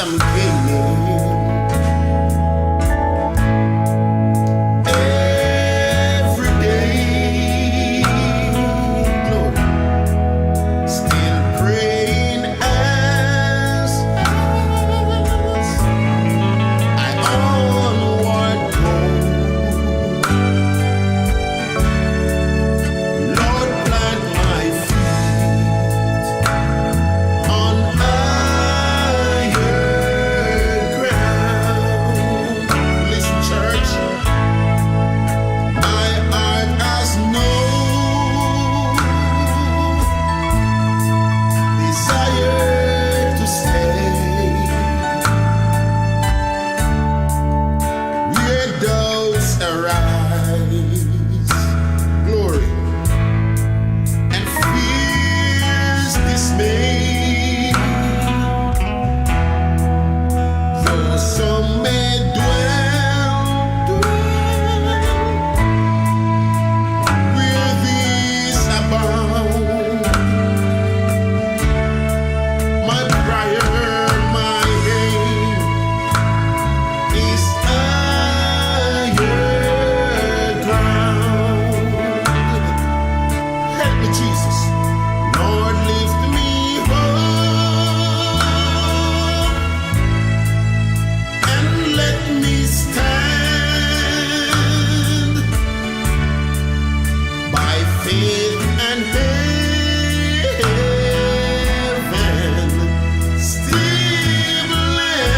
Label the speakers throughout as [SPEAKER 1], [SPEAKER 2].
[SPEAKER 1] I'm gaining. Every day, Lord, still praying as I onward go. Lord, plant my feet on higher ground. Listen, church, my heart has no desire to stay where doubts arise, glory, and fears dismay. Though some may dwell where these abound, my prayer, my aim is higher ground. Help me, Jesus. Lord, lift me up and let me stand by faith and heaven still land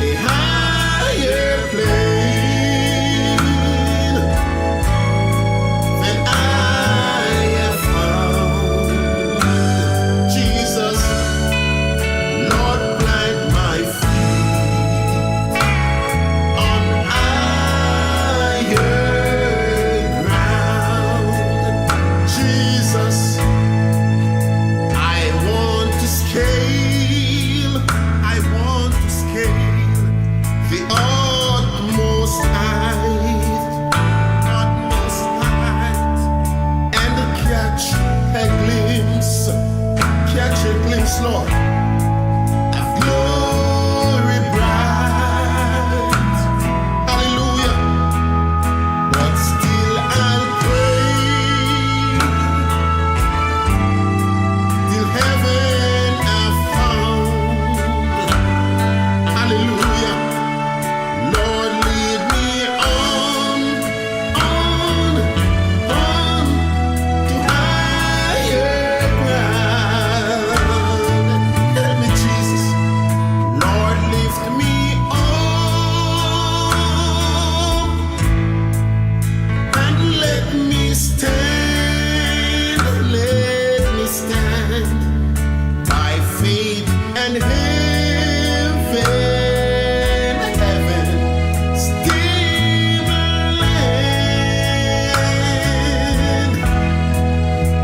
[SPEAKER 1] a higher plane than I have found. Jesus, Lord, plant my feet on higher ground. Jesus, I want to scale the utmost height, and catch a glimpse, Lord, of glory bright. Hallelujah. But still I'll pray till heaven I've found. Hallelujah. Lord, lead me on to higher ground. Help me, Jesus. Lord, lift me up and let me stand by faith and heaven still land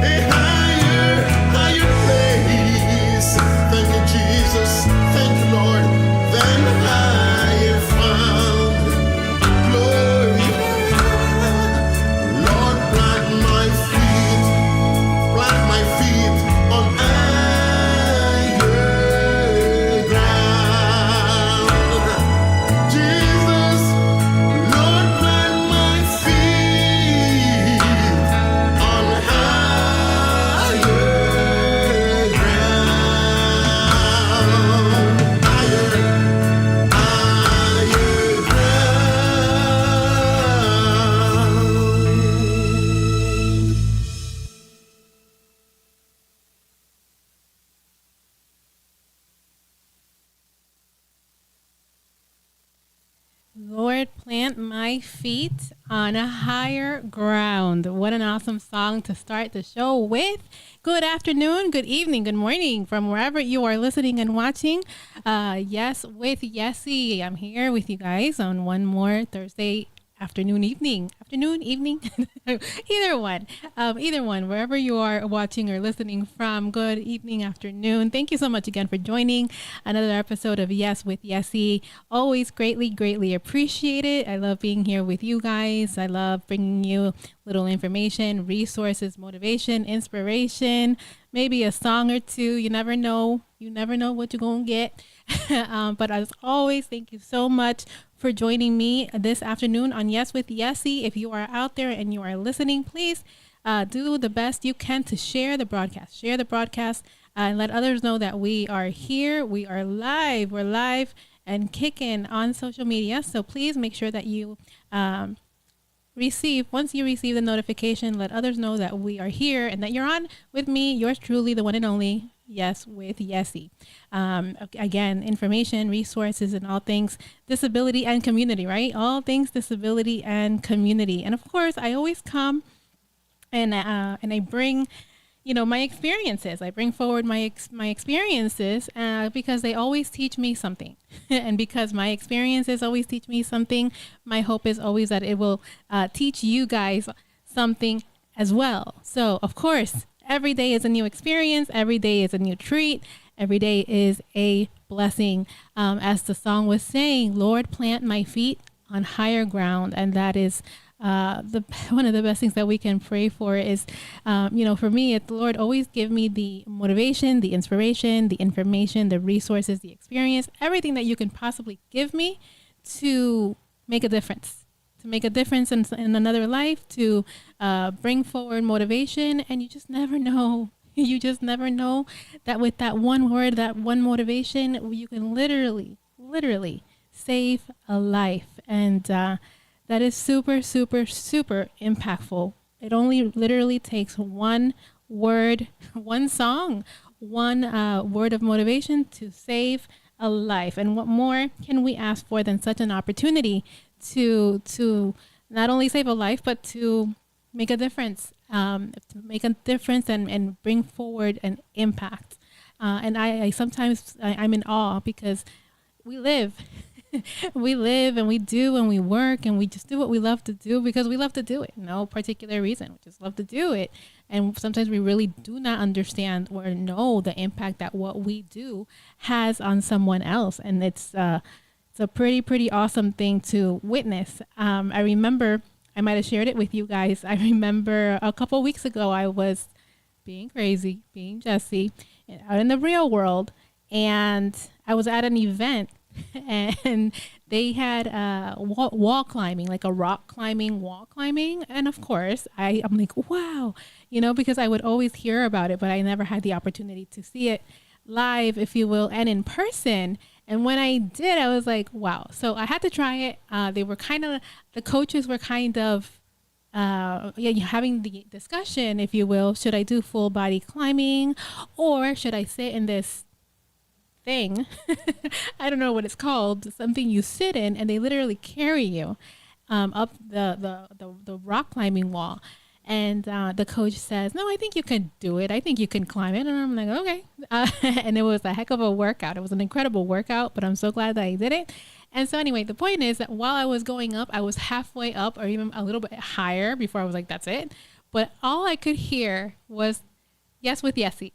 [SPEAKER 1] a higher place. Thank you, Jesus. Thank you, Lord. Than I have found. Glory. Lord, plant my feet on higher ground. Jesus, Lord, plant my feet on higher ground. Higher ground.
[SPEAKER 2] Lord, plant my feet on a higher ground. What an awesome song to start the show with. Good afternoon, good evening, good morning from wherever you are listening and watching. Yes, with Yessie. I'm here with you guys on one more Thursday afternoon, evening, either one, wherever you are watching or listening from. Good evening, afternoon. Thank you so much again for joining another episode of Yes with Yessie. Always greatly appreciate it. I love being here with you guys. I love bringing you little information, resources, motivation, inspiration, maybe a song or two. You never know. You never know what you're going to get. But as always, thank you so much for joining me this afternoon on Yes with Yessie. If you are out there and you are listening, please do the best you can to share the broadcast. Share the broadcast and let others know that we are here. We are live. We're live and kicking on social media. So please make sure that you once you receive the notification, let others know that we are here and that you're on with me, yours truly, the one and only Yes with Yessie. Again, information, resources, and all things disability and community, right? All things disability and community. And of course, I always come and I bring, my experiences. I bring forward my experiences because they always teach me something. And because my experiences always teach me something, my hope is always that it will teach you guys something as well. So, of course, every day is a new experience. Every day is a new treat. Every day is a blessing. As the song was saying, Lord, plant my feet on higher ground. And that is one of the best things that we can pray for is, for me, the Lord always give me the motivation, the inspiration, the information, the resources, the experience, everything that you can possibly give me to make a difference. To make a difference in another life, to bring forward motivation. And you just never know. You just never know that with that one word, that one motivation, you can literally save a life. And that is super, super, super impactful. It only literally takes one word, one song, one word of motivation to save a life. And what more can we ask for than such an opportunity to not only save a life, but to make a difference, and bring forward an impact. And I sometimes I'm in awe because we live and we do and we work and we just do what we love to do because we love to do it. No particular reason. We just love to do it. And sometimes we really do not understand or know the impact that what we do has on someone else. And it's a pretty awesome thing to witness. I remember, I might have shared it with you guys. I remember a couple weeks ago, I was being crazy, being Jessie, out in the real world. And I was at an event and they had wall climbing, like a rock climbing, wall climbing. And of course, I'm like, wow, because I would always hear about it, but I never had the opportunity to see it live, if you will, and in person. And when I did, I was like, wow. So I had to try it. The coaches were kind of having the discussion, if you will. Should I do full body climbing or should I sit in this thing? I don't know what it's called. Something you sit in and they literally carry you up the rock climbing wall. And the coach says, no, I think you can do it. I think you can climb it. And I'm like, okay. And it was a heck of a workout. It was an incredible workout, but I'm so glad that I did it. And so anyway, the point is that while I was going up, I was halfway up or even a little bit higher before I was like, that's it. But all I could hear was Yes with Yessie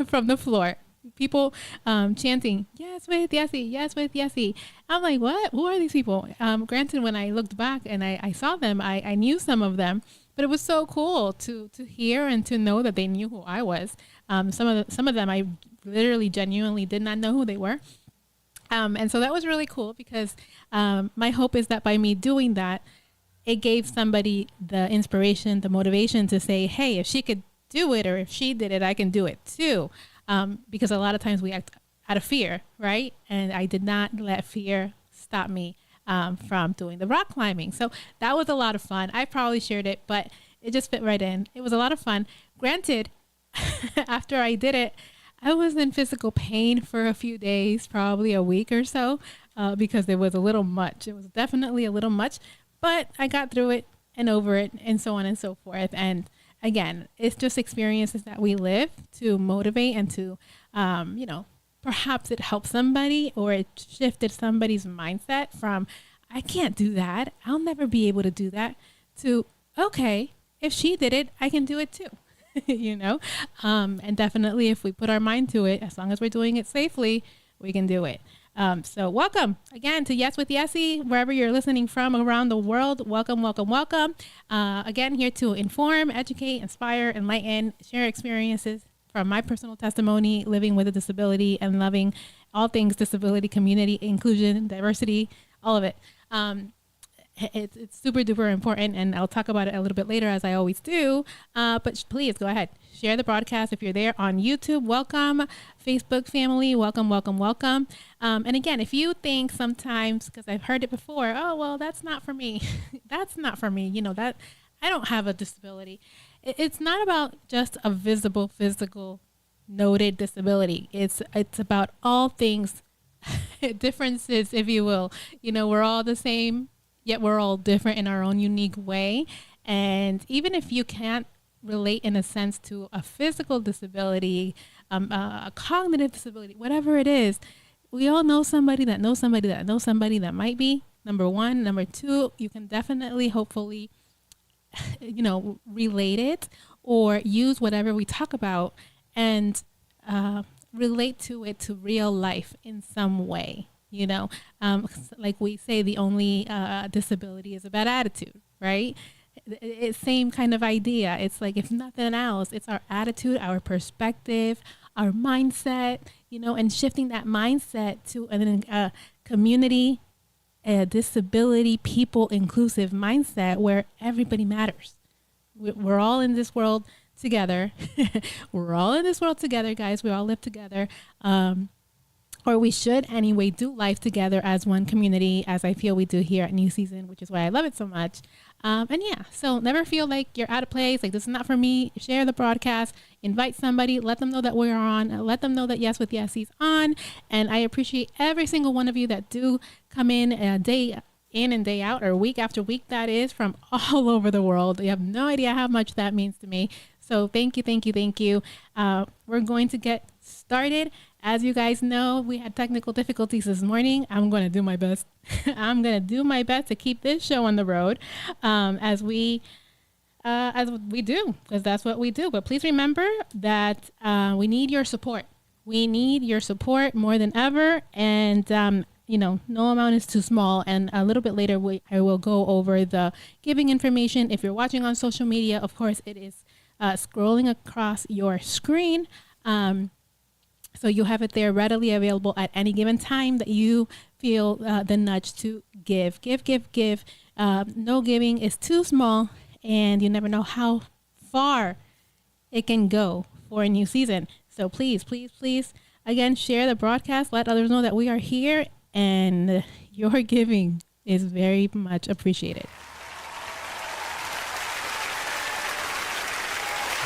[SPEAKER 2] from the floor. People chanting, yes with Yessie, yes with Yessie. I'm like, what? Who are these people? Granted, when I looked back and I saw them, I knew some of them. But it was so cool to hear and to know that they knew who I was. Some of them I literally genuinely did not know who they were. And so that was really cool because my hope is that by me doing that, it gave somebody the inspiration, the motivation to say, hey, if she could do it or if she did it, I can do it too. Because a lot of times we act out of fear, right? And I did not let fear stop me from doing the rock climbing. So that was a lot of fun. I probably shared it, but it just fit right in. It was a lot of fun. Granted, after I did it, I was in physical pain for a few days, probably a week or so, because it was a little much. It was definitely a little much, but I got through it and over it and so on and so forth. And again, it's just experiences that we live to motivate and to, perhaps it helped somebody or it shifted somebody's mindset from, I can't do that. I'll never be able to do that to, okay, if she did it, I can do it too. And definitely if we put our mind to it, as long as we're doing it safely, we can do it. So welcome again to Yes with Yessie, wherever you're listening from around the world. Welcome. Again, here to inform, educate, inspire, enlighten, share experiences from my personal testimony, living with a disability and loving all things disability, community, inclusion, diversity, all of it. It's super duper important, and I'll talk about it a little bit later, as I always do. But please go ahead, share the broadcast. If you're there on YouTube, welcome. Facebook family, welcome, welcome, welcome. And again, if you think sometimes, because I've heard it before, oh, well, that's not for me. That's not for me. You know, that I don't have a disability. It's not about just a visible, physical, noted disability. It's about all things, differences, if you will. You know, we're all the same, yet we're all different in our own unique way. And even if you can't relate in a sense to a physical disability, a cognitive disability, whatever it is, we all know somebody that knows somebody that knows somebody that might be, number one. Number two, you can definitely, hopefully, you know, relate it or use whatever we talk about and relate to it to real life in some way. You know, like we say, the only disability is a bad attitude, right? It's same kind of idea. It's like, if nothing else, it's our attitude, our perspective, our mindset, you know, and shifting that mindset to a community, a disability, people inclusive mindset where everybody matters. We're all in this world together. We're all in this world together, guys. We all live together. Or we should anyway do life together as one community, as I feel we do here at New Season, which is why I love it so much. And yeah, so never feel like you're out of place, like this is not for me. Share the broadcast, invite somebody, let them know that we're on, let them know that Yes with Yesie's on. And I appreciate every single one of you that do come in day in and day out, or week after week, that is, from all over the world. You have no idea how much that means to me. So thank you, thank you, thank you. We're going to get started. As you guys know, we had technical difficulties this morning. I'm going to do my best. I'm going to do my best to keep this show on the road as we do, because that's what we do. But please remember that we need your support. We need your support more than ever. And, you know, no amount is too small. And a little bit later, I will go over the giving information. If you're watching on social media, of course, it is scrolling across your screen. So you have it there readily available at any given time that you feel the nudge to give. Give. No giving is too small, and you never know how far it can go for a new season. So please, please, please, again, share the broadcast. Let others know that we are here, and your giving is very much appreciated.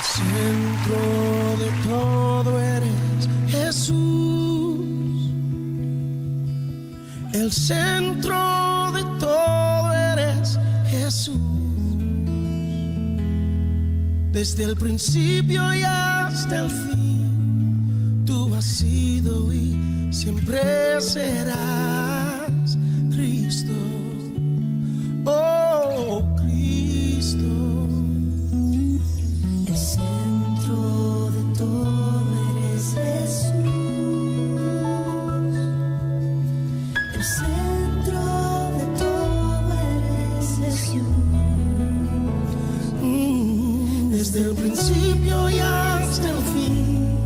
[SPEAKER 1] Centro de todo eres Jesús, el centro de todo eres Jesús, desde el principio y hasta el fin, tú has sido y siempre serás Cristo, oh Cristo. El centro de todo eres Jesús. El centro de todo eres Jesús. Desde el principio y hasta el fin,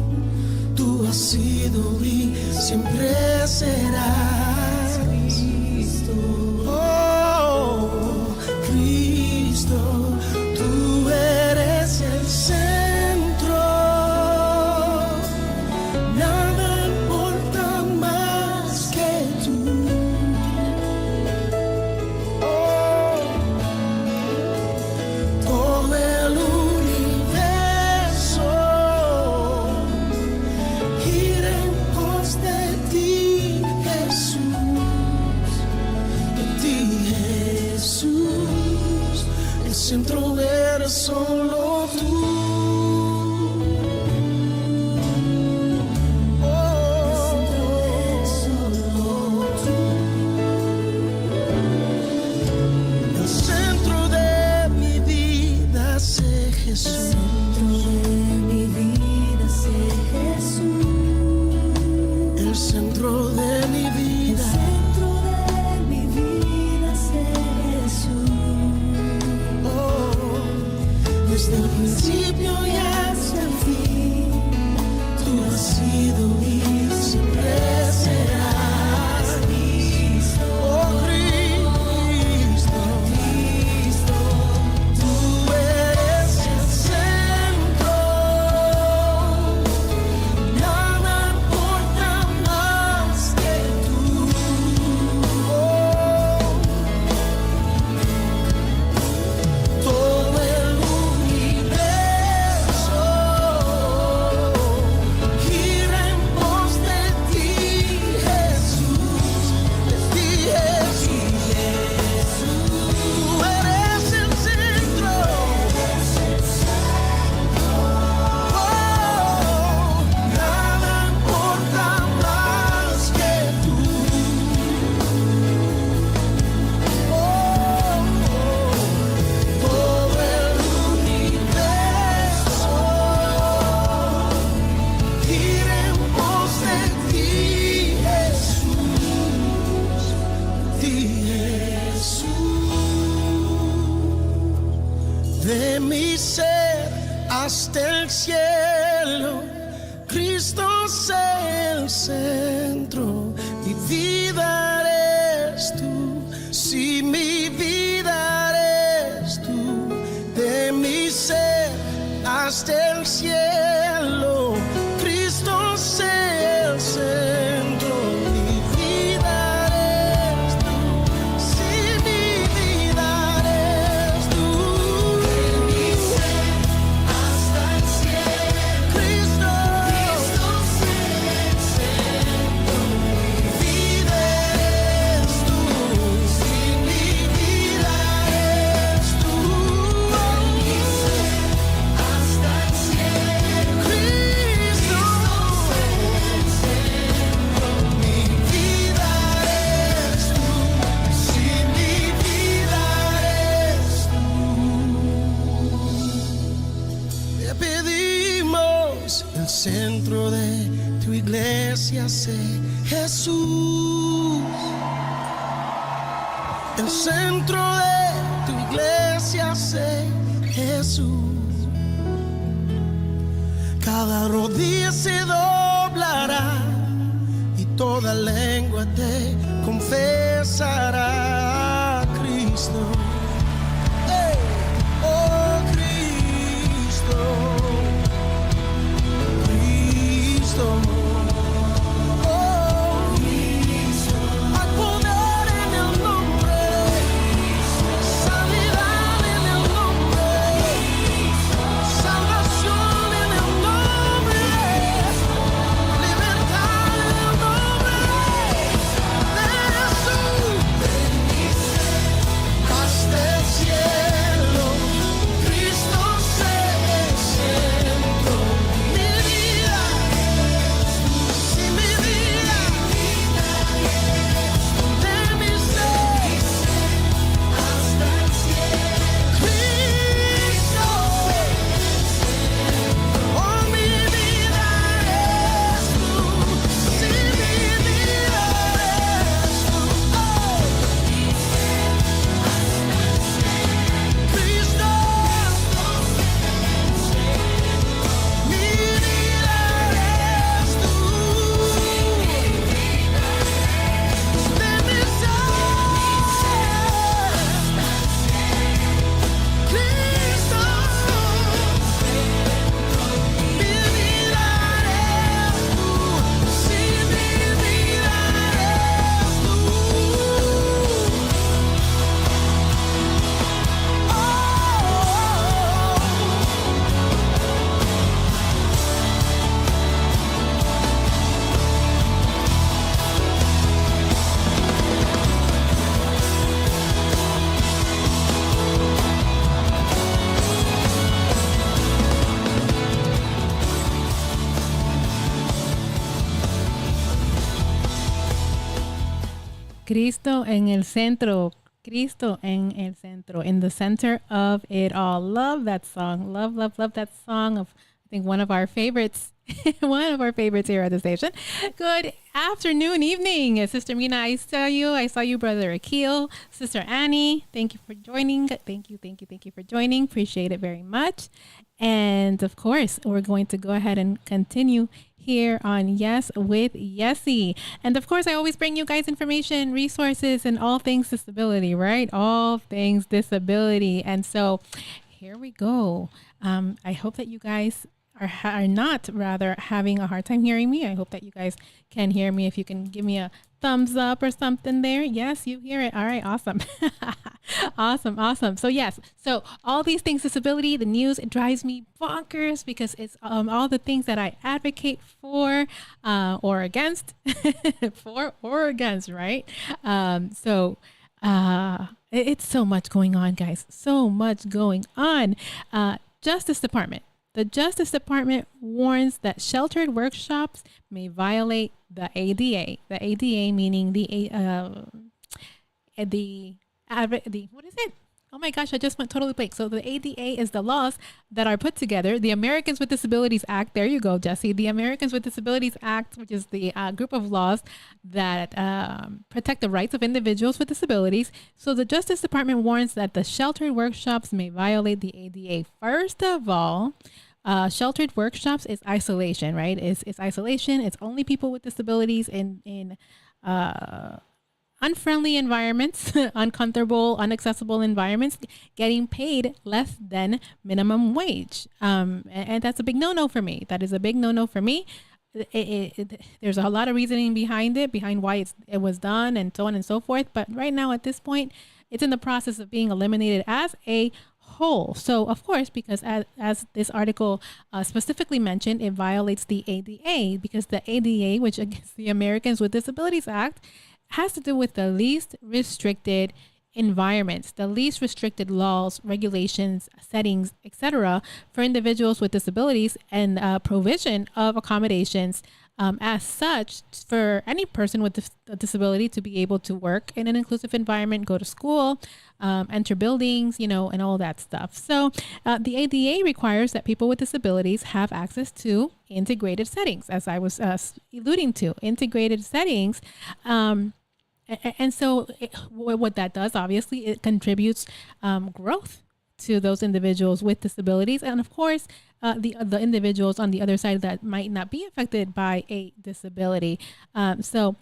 [SPEAKER 1] tú has sido y siempre serás Cristo.
[SPEAKER 3] el cielo, Cristo es el centro, mi vida eres tú, si mi vida eres tú, de mi ser hasta el cielo, Cristo es el centro, mi vida eres tú, si mi vida eres tú, de mi ser hasta el cielo, Cristo es el centro, mi vida eres tú, si mi vida eres tú, de mi ser hasta el cielo, Cristo es mi vida eres tú, si mi vida eres tú. Te pedimos el centro de tu iglesia, sé Jesús. El centro de tu iglesia, sé Jesús. Cada rodilla se doblará y toda lengua te confesará, Cristo. Hey, oh Cristo, Cristo, oh Cristo. Hay poder en el nombre, sanidad en el nombre, salvación en el nombre, libertad en el nombre de Jesús. Hasta el cielo, Cristo se el centro, mi vida, si mi vida, de mi ser, hasta el cielo, Cristo, oh mi vida eres tú, si mi vida eres tú, oh. Cristo, mi vida eres tú, de mi ser, Cristo, mi vida eres tú, si mi vida eres tú.
[SPEAKER 2] Cristo en el centro. Cristo en el centro. In the center of it all. Love that song. Love, love, love that song of, I think, one of our favorites. One of our favorites here at the station. Good afternoon, evening. Sister Mina, I saw you, Brother Akil. Sister Annie, thank you for joining. Thank you for joining. Appreciate it very much. And of course, we're going to go ahead and continue here on Yes with Yessie. And of course, I always bring you guys information, resources, and all things disability, right? All things disability. And so here we go. I hope that you guys are not rather having a hard time hearing me. I hope that you guys can hear me. If you can give me a thumbs up or something there. Yes, you hear it. All right, awesome. Awesome. So yes, so all these things, disability, the news, it drives me bonkers because it's all the things that I advocate for or against, for or against, right? It's so much going on, guys. So much going on. Justice Department. The Justice Department warns that sheltered workshops may violate the ADA. The ADA meaning the what is it? Oh my gosh, I just went totally blank. So the ADA is the laws that are put together. The Americans with Disabilities Act. There you go, Jesse. The Americans with Disabilities Act, which is the group of laws that protect the rights of individuals with disabilities. So the Justice Department warns that the sheltered workshops may violate the ADA. First of all, Sheltered workshops is isolation, right? It's isolation. It's only people with disabilities in unfriendly environments, uncomfortable, unaccessible environments, getting paid less than minimum wage. And that's a big no-no for me. That is a big no-no for me. There's a lot of reasoning behind it, behind why it was done and so on and so forth. But right now at this point, it's in the process of being eliminated as a whole. So of course, because as this article specifically mentioned, it violates the ADA, because the ADA, which against the Americans with Disabilities Act, has to do with the least restricted environments, the least restricted laws, regulations, settings, etc., for individuals with disabilities, and provision of accommodations as such for any person with a disability to be able to work in an inclusive environment, go to school, enter buildings, and all that stuff. So the ADA requires that people with disabilities have access to integrated settings, as I was alluding to, integrated settings. And so what that does, obviously, it contributes growth to those individuals with disabilities. And of course, the individuals on the other side that might not be affected by a disability. So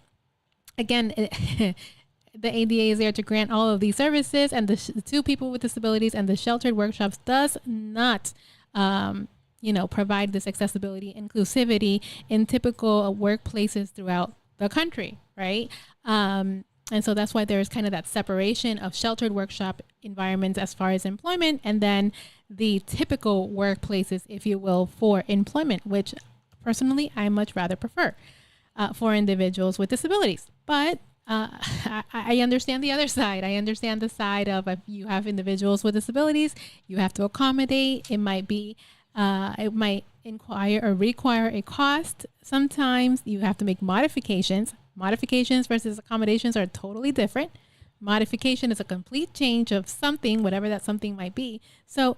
[SPEAKER 2] again, the ADA is there to grant all of these services, and the two people with disabilities and the sheltered workshops does not provide this accessibility, inclusivity in typical workplaces throughout the country, right? And so that's why there's kind of that separation of sheltered workshop environments as far as employment, and then the typical workplaces, if you will, for employment, which personally I much rather prefer for individuals with disabilities. But I understand the other side. I understand the side of, if you have individuals with disabilities, you have to accommodate. It might require a cost. Sometimes you have to make modifications. Modifications versus accommodations are totally different. Modification is a complete change of something, whatever that something might be. So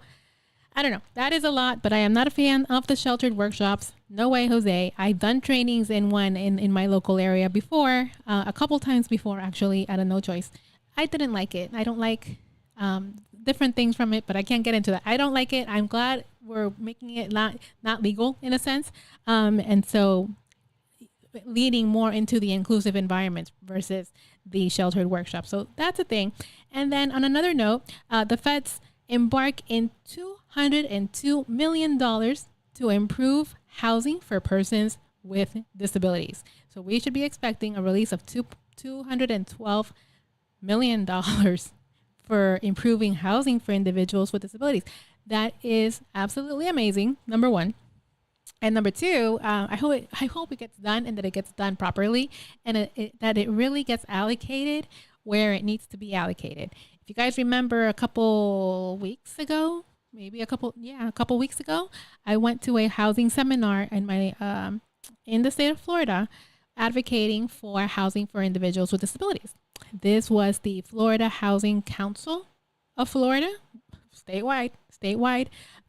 [SPEAKER 2] I don't know. That is a lot, but I am not a fan of the sheltered workshops. No way, Jose. I've done trainings in one in my local area before, a couple times before, actually, out of no choice. I didn't like it. I don't like different things from it, but I can't get into that. I don't like it. I'm glad we're making it not legal in a sense. And so leading more into the inclusive environments versus the sheltered workshop. So that's a thing. And then on another note, the feds embark in $202 million to improve housing for persons with disabilities. So we should be expecting a release of $212 million for improving housing for individuals with disabilities. That is absolutely amazing, number one. And number two, I hope it gets done, and that it gets done properly, and that it really gets allocated where it needs to be allocated. If you guys remember, a couple weeks ago, I went to a housing seminar in the state of Florida, advocating for housing for individuals with disabilities. This was the Florida Housing Council of Florida, statewide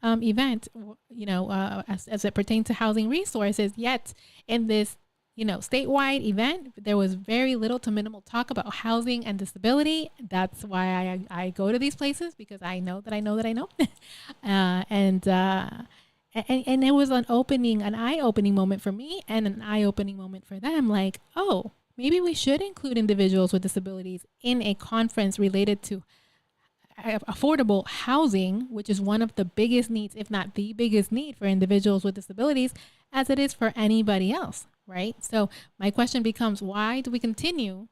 [SPEAKER 2] event, as it pertains to housing resources. Yet in this, statewide event, there was very little to minimal talk about housing and disability. That's why I go to these places, because I know that I know. And it was an eye-opening moment for me, and an eye-opening moment for them. Like, oh, maybe we should include individuals with disabilities in a conference related to affordable housing, which is one of the biggest needs, if not the biggest need, for individuals with disabilities, as it is for anybody else, right? So my question becomes, why do we continue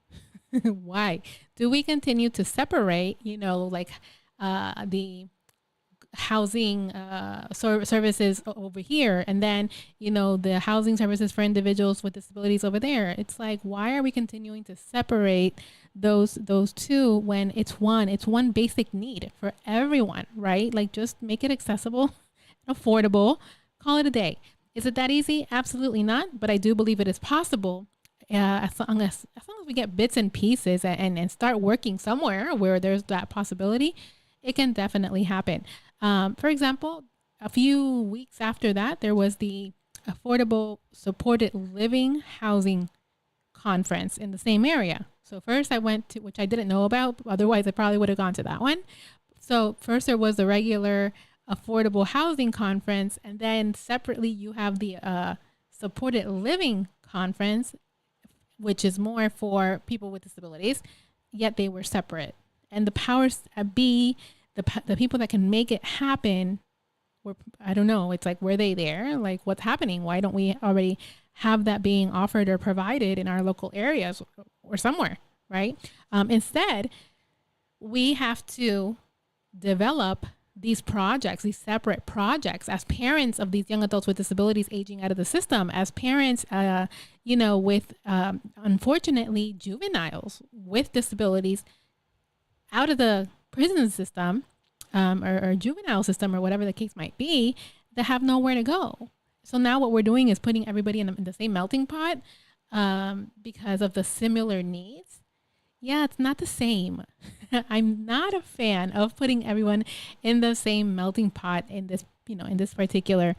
[SPEAKER 2] to separate, the housing services over here, and then the housing services for individuals with disabilities over there? It's like, why are we continuing to separate those two when it's one basic need for everyone, right? Like, just make it accessible and affordable, call it a day. Is it that easy? Absolutely not, but I do believe it is possible. As long as we get bits and pieces and start working somewhere where there's that possibility, it can definitely happen. For example, a few weeks after that, there was the Affordable Supported Living Housing Conference in the same area. So first I went to, which I didn't know about, otherwise I probably would have gone to that one. So first there was the regular affordable housing conference, and then separately you have the supported living conference, which is more for people with disabilities, yet they were separate. And the powers that be, the people that can make it happen, were, I don't know, it's like, were they there? Like, what's happening? Why don't we already have that being offered or provided in our local areas or somewhere, right? Instead, we have to develop these projects, these separate projects, as parents of these young adults with disabilities aging out of the system, as parents, with unfortunately juveniles with disabilities out of the prison system, or juvenile system, or whatever the case might be, that have nowhere to go. So now what we're doing is putting everybody in the same melting pot, because of the similar needs. Yeah, it's not the same. I'm not a fan of putting everyone in the same melting pot in this particular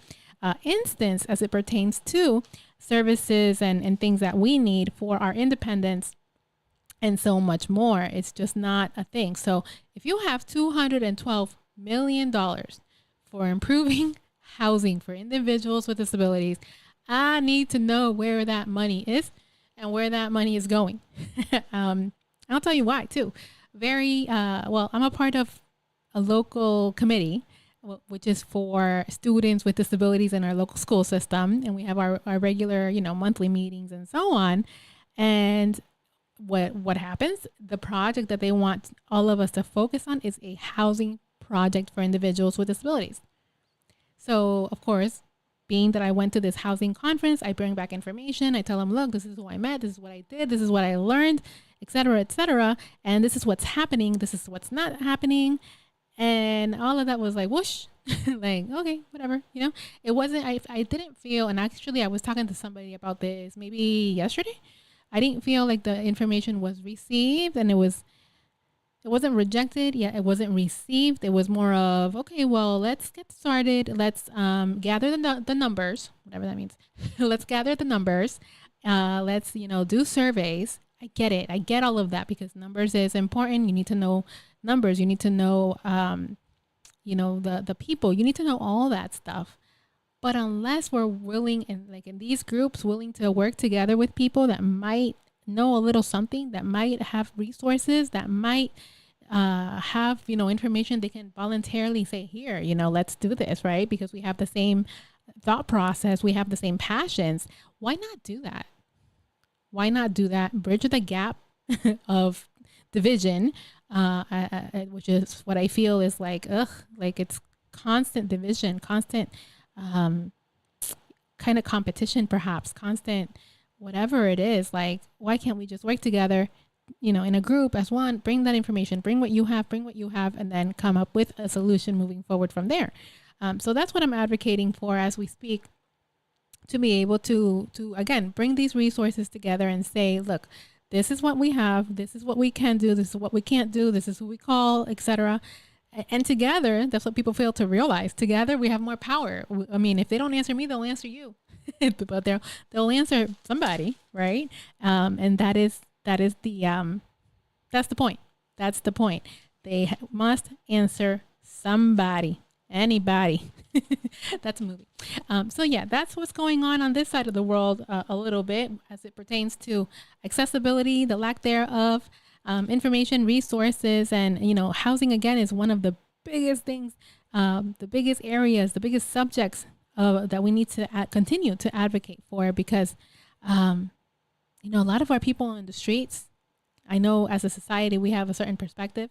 [SPEAKER 2] instance, as it pertains to services and things that we need for our independence and so much more. It's just not a thing. So if you have $212 million for improving housing for individuals with disabilities, I need to know where that money is and where that money is going. I'll tell you why too. I'm a part of a local committee, which is for students with disabilities in our local school system. And we have our regular, monthly meetings and so on. And what happens, the project that they want all of us to focus on is a housing project for individuals with disabilities. So of course, being that I went to this housing conference, I bring back information. I tell them, look, this is who I met. This is what I did. This is what I learned, et cetera, et cetera. And this is what's happening. This is what's not happening. And all of that was like, whoosh, like, okay, whatever. It wasn't, I didn't feel, and actually I was talking to somebody about this maybe yesterday. I didn't feel like the information was received, and it wasn't rejected, yet it wasn't received. It was more of, okay, well, let's get started. Let's gather the numbers, whatever that means. Let's gather the numbers. Let's, do surveys. I get it. I get all of that, because numbers is important. You need to know numbers. You need to know, the people. You need to know all that stuff. But unless we're willing, and like in these groups, willing to work together with people that might know a little something, that might have resources, that might have, information they can voluntarily say, here, let's do this, right? Because we have the same thought process. We have the same passions. Why not do that? Why not do that? Bridge the gap of division, which is what I feel is like it's constant division, constant kind of competition, perhaps constant, whatever it is. Like, why can't we just work together, in a group as one, bring that information, bring what you have, and then come up with a solution moving forward from there. So that's what I'm advocating for as we speak, to be able to again, bring these resources together and say, look, this is what we have. This is what we can do. This is what we can't do. This is who we call, etc. And together, that's what people fail to realize. Together, we have more power. I mean, if they don't answer me, they'll answer you, but they'll answer somebody, right? And that's the point. That's the point. They must answer somebody, anybody. That's a movie. So yeah, that's what's going on this side of the world a little bit, as it pertains to accessibility, the lack thereof. Information, resources, and housing again is one of the biggest things, the biggest areas, the biggest subjects that we need to continue to advocate for, because a lot of our people on the streets, I know as a society we have a certain perspective,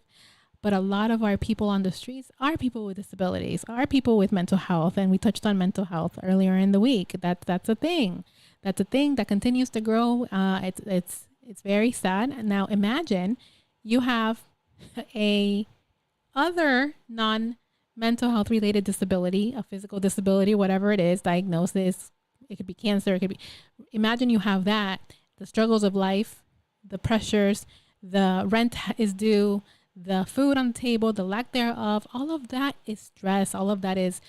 [SPEAKER 2] but a lot of our people on the streets are people with disabilities, are people with mental health, and we touched on mental health earlier in the week. That's a thing. That's a thing that continues to grow. It's very sad. Now imagine you have a other non-mental health related disability, a physical disability, whatever it is, diagnosis. It could be cancer. Imagine you have that, the struggles of life, the pressures, the rent is due, the food on the table, the lack thereof. All of that is stress. All of that is,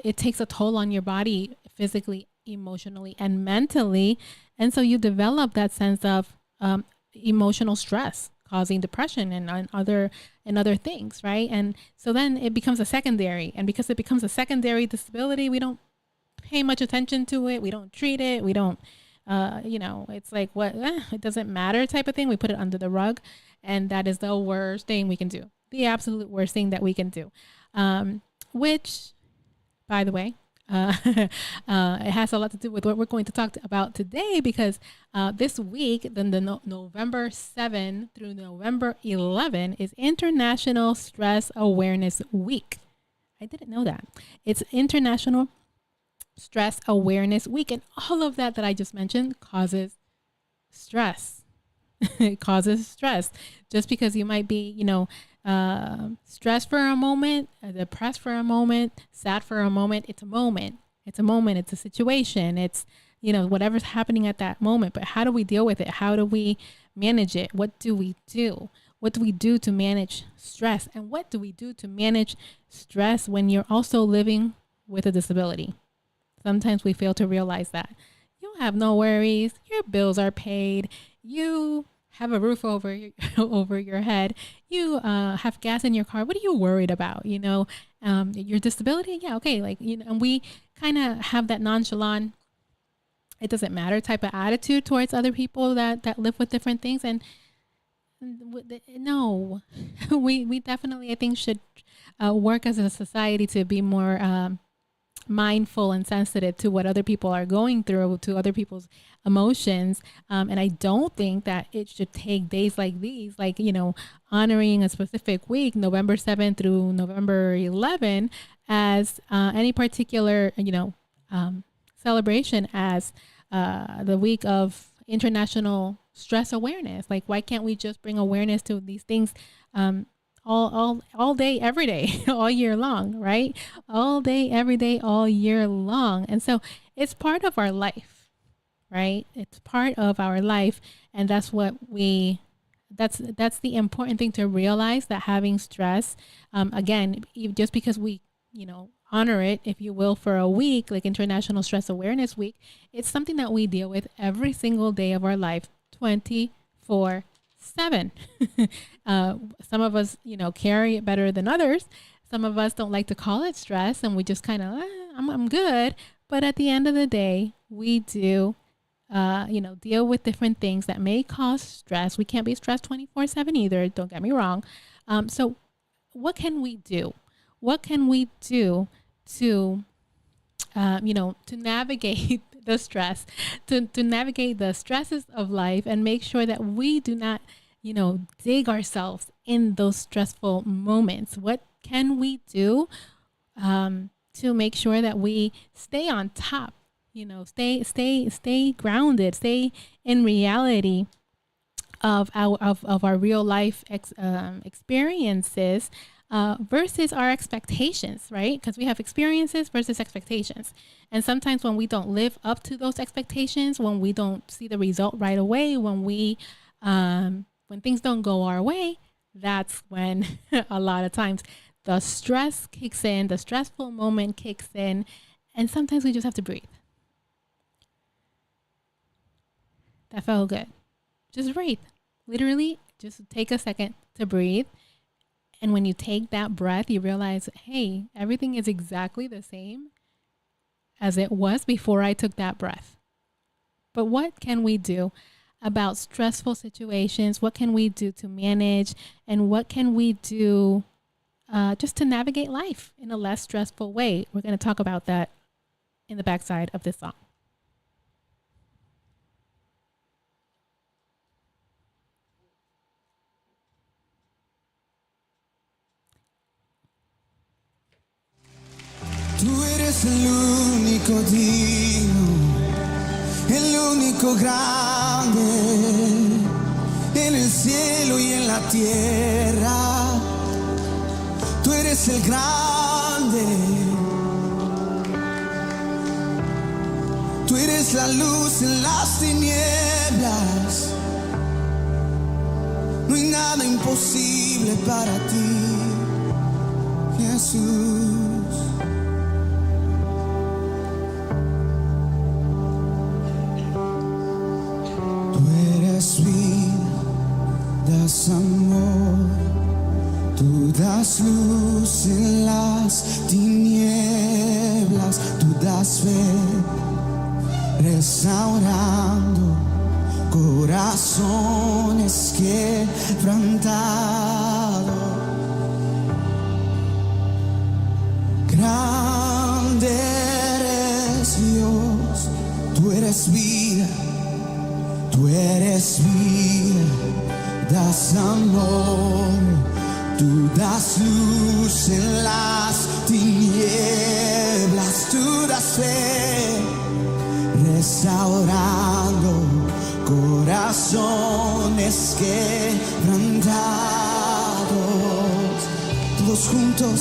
[SPEAKER 2] it takes a toll on your body physically, emotionally, and mentally. And so you develop that sense of emotional stress causing depression and other things, right? And so then it becomes a secondary, and because it becomes a secondary disability, we don't pay much attention to it. We don't treat it. We don't, it's like it doesn't matter type of thing. We put it under the rug, and that is the worst thing we can do. The absolute worst thing that we can do, which, by the way, it has a lot to do with what we're going to talk about today, because this week, then November 7 through November 11 is International Stress Awareness Week. I didn't know that. It's International Stress Awareness Week, and all of that I just mentioned causes stress. It causes stress. Just because you might be, stressed for a moment, depressed for a moment, sad for a moment. It's a moment. It's a moment. It's a situation. It's, whatever's happening at that moment. But how do we deal with it? How do we manage it? What do we do? What do we do to manage stress? And what do we do to manage stress when you're also living with a disability? Sometimes we fail to realize that. You have no worries. Your bills are paid. You have a roof over your head. You have gas in your car. What are you worried about? Your disability. Yeah. Okay. And we kind of have that nonchalant, it doesn't matter type of attitude towards other people that live with different things. And no, we definitely, I think, should work as a society to be more mindful and sensitive to what other people are going through, to other people's emotions. And I don't think that it should take days like these, honoring a specific week, November 7th through November 11, as any particular, celebration as the week of International Stress Awareness. Why can't we just bring awareness to these things all day, every day, all year long, right? All day, every day, all year long. And so it's part of our life, right? It's part of our life. And that's what that's the important thing to realize, that having stress, again, just because we, honor it, if you will, for a week, like International Stress Awareness Week, it's something that we deal with every single day of our life, 24/7. Some of us, carry it better than others. Some of us don't like to call it stress, and we just kind of, I'm good. But at the end of the day, we do, deal with different things that may cause stress. We can't be stressed 24/7 either. Don't get me wrong. So what can we do? What can we do to, to navigate the stress, to navigate the stresses of life, and make sure that we do not, dig ourselves in those stressful moments? What can we do to make sure that we stay on top, stay grounded, stay in reality of our real life experiences, versus our expectations, right? Because we have experiences versus expectations. And sometimes when we don't live up to those expectations, when we don't see the result right away, when things don't go our way, that's when a lot of times the stress kicks in, the stressful moment kicks in, and sometimes we just have to breathe. That felt good. Just breathe. Literally, just take a second to breathe. And when you take that breath, you realize, hey, everything is exactly the same as it was before I took that breath. But what can we do about stressful situations? What can we do to manage? And what can we do just to navigate life in a less stressful way? We're going to talk about that in the backside of this song.
[SPEAKER 3] Tú eres el único digno, el único grande, en el cielo y en la tierra. Tú eres el grande, tú eres la luz en las tinieblas. No hay nada imposible para ti, Jesús.
[SPEAKER 4] das amor, tú das luz en las tinieblas, tú das fe, restaurando corazones quebrantados. Grande eres Dios, tú eres vida, tú eres vida, das amor, tú das luz en las tinieblas, tú das fe, restaurando corazones quebrantados. Todos juntos.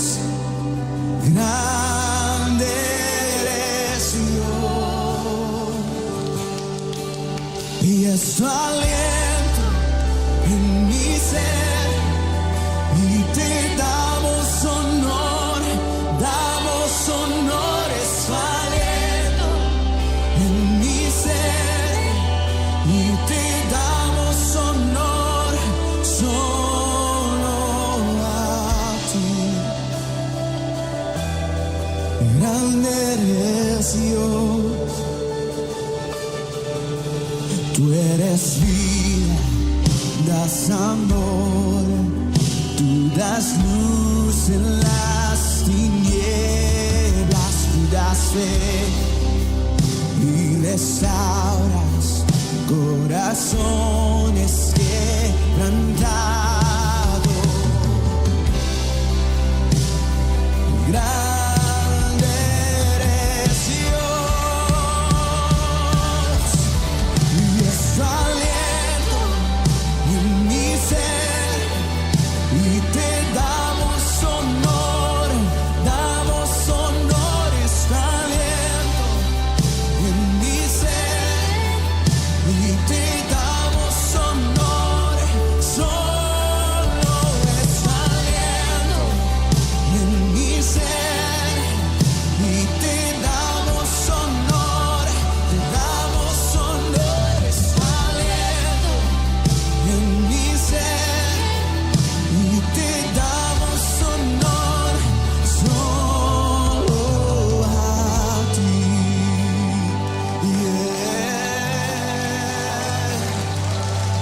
[SPEAKER 4] Grande eres Dios, y es tu aliento en mi ser, y te damos honor, es tu aliento en mi ser, y te damos honor, solo a ti. Grande eres Dios, tú eres vida, das amor, tú das luz en las tinieblas, tú das fe y restauras corazones quebrantados. Grande eres Dios, y es tu aliento en mi ser, y te damos honor, es tu aliento en mi ser, y te damos honor, solo es tu aliento en mi ser, y te damos honor, es tu aliento en mi ser, y te damos honor, solo a ti.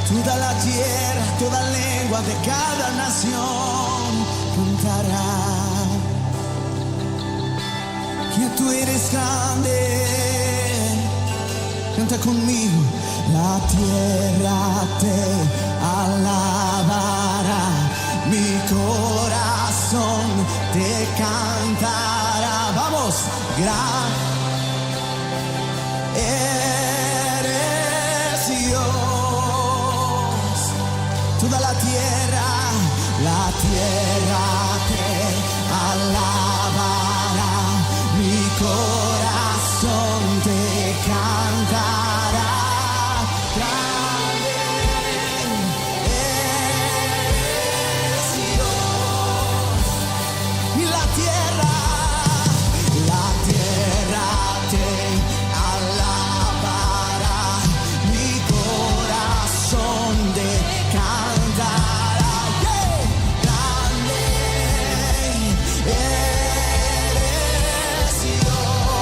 [SPEAKER 4] Toda la tierra, toda lengua de cada nación cantará que tú eres grande. Canta conmigo. La tierra te alabará, mi corazón te cantará. Vamos, gran eres Dios. Toda la tierra te alabará, mi corazón te cantará. Grande eres Dios, y la tierra te alabará, mi corazón te cantará. Yeah. Grande eres Dios.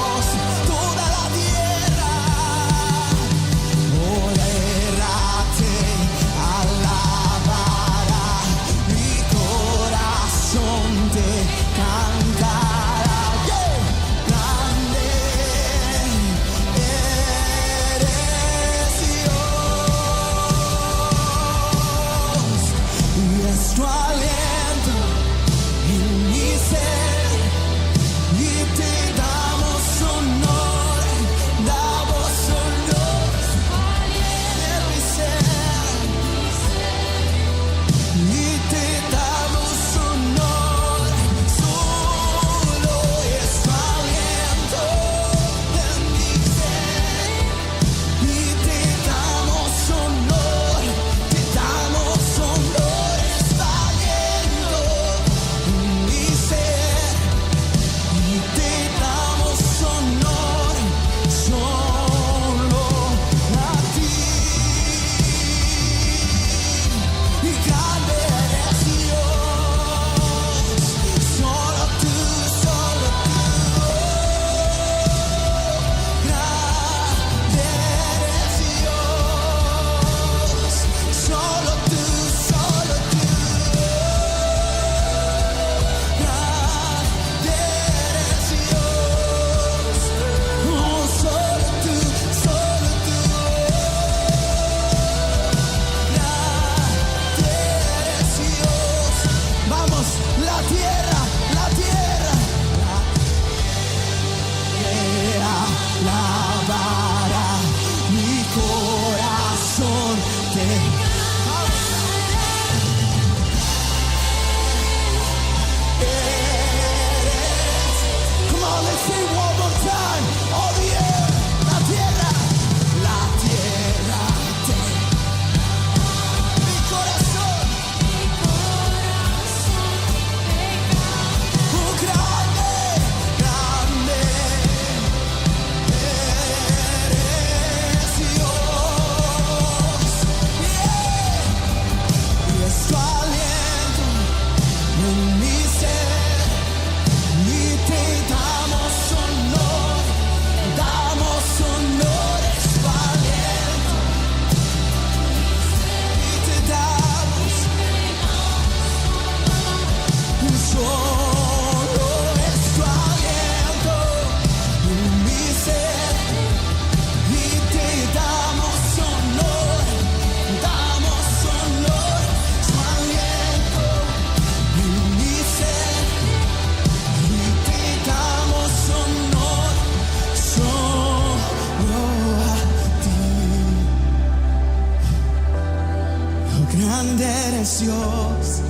[SPEAKER 4] grande eres Dios.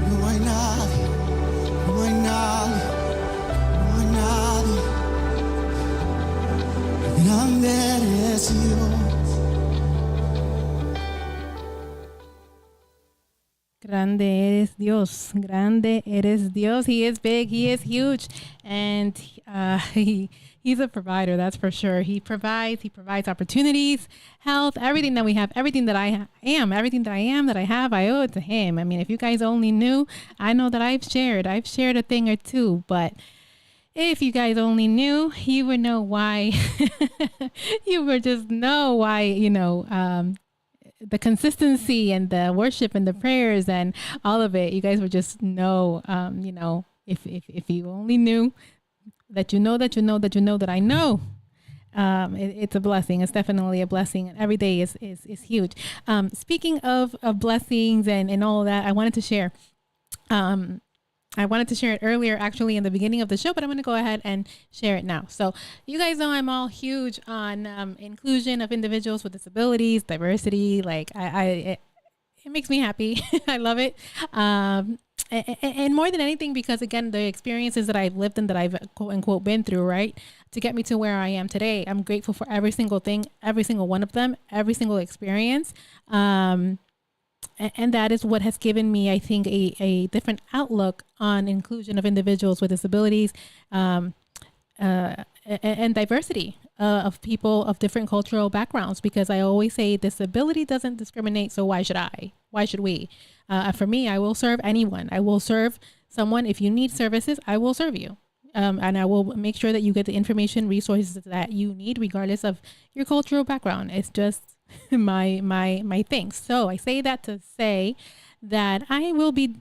[SPEAKER 4] No hay nadie, no hay nadie, no hay nadie. Grande eres Dios.
[SPEAKER 2] Grande eres Dios. Grande eres Dios. He is big. He is huge. And he's a provider, that's for sure. He provides opportunities, health, everything that we have, everything that I am, everything that I am, that I have, I owe it to him. I mean, if you guys only knew, I know that I've shared a thing or two, but if you guys only knew, you would know why. You would just know why, the consistency and the worship and the prayers and all of it. You guys would just know, if you only knew that that I know. It's a blessing. It's definitely a blessing. And every day is huge. Speaking of blessings and all of that, I wanted to share. I wanted to share it earlier, actually, in the beginning of the show, but I'm going to go ahead and share it now. So you guys know I'm all huge on inclusion of individuals with disabilities, diversity. Like it makes me happy. I love it. And more than anything, because again, the experiences that I've lived and that I've quote unquote been through, right, to get me to where I am today, I'm grateful for every single thing, every single one of them, every single experience. And that is what has given me, I think, a different outlook on inclusion of individuals with disabilities and diversity of people of different cultural backgrounds. Because I always say disability doesn't discriminate, so why should I? Why should we? For me, I will serve anyone. I will serve someone. If you need services, I will serve you. And I will make sure that you get the information, resources that you need, regardless of your cultural background. It's just my thing. So I say that to say that I will be